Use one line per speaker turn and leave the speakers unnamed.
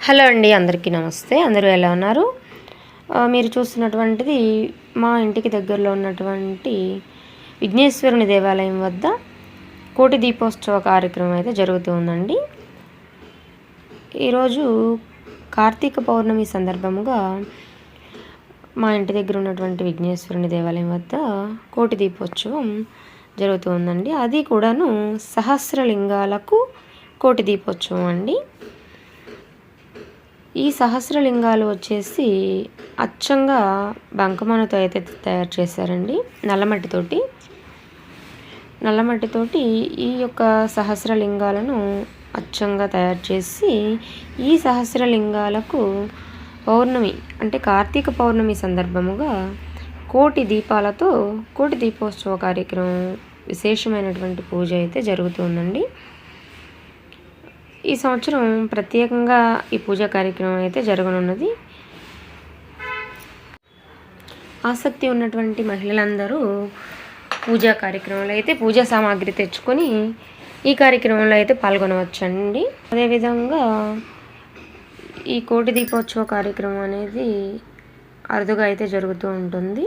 Hello అండి, అందరికీ నమస్తే. అందరూ ఎలా ఉన్నారు? మీరు చూస్తున్నటువంటిది మా ఇంటికి దగ్గరలో ఉన్నటువంటి విఘ్నేశ్వరుని దేవాలయం వద్ద కోటి దీపోత్సవ కార్యక్రమం అయితే జరుగుతూ ఉందండి. ఈరోజు కార్తీక పౌర్ణమి సందర్భముగా మా ఇంటి దగ్గర ఉన్నటువంటి విఘ్నేశ్వరుని దేవాలయం వద్ద కోటి దీపోత్సవం జరుగుతూ ఉందండి. అది కూడాను సహస్రలింగాలకు కోటి దీపోత్సవం అండి. ఈ సహస్రలింగాలు వచ్చేసి అచ్చంగా బంకమన్నుతో అయితే తయారు చేశారండి, నల్లమట్టితోటి ఈ యొక్క సహస్రలింగాలను అచ్చంగా తయారు చేసి ఈ సహస్రలింగాలకు పౌర్ణమి అంటే కార్తీక పౌర్ణమి సందర్భముగా కోటి దీపాలతో కోటి దీపోత్సవ కార్యక్రమం విశేషమైనటువంటి పూజ అయితే జరుగుతుందండి. ఈ సంవత్సరం ప్రత్యేకంగా ఈ పూజా కార్యక్రమం అయితే జరగనున్నది. ఆసక్తి ఉన్నటువంటి మహిళలందరూ పూజా కార్యక్రమంలో అయితే పూజా సామాగ్రి తెచ్చుకొని ఈ కార్యక్రమంలో అయితే పాల్గొనవచ్చండి. అదేవిధంగా ఈ కోటి దీపోత్సవ కార్యక్రమం అనేది అరుదుగా అయితే జరుగుతూ ఉంటుంది.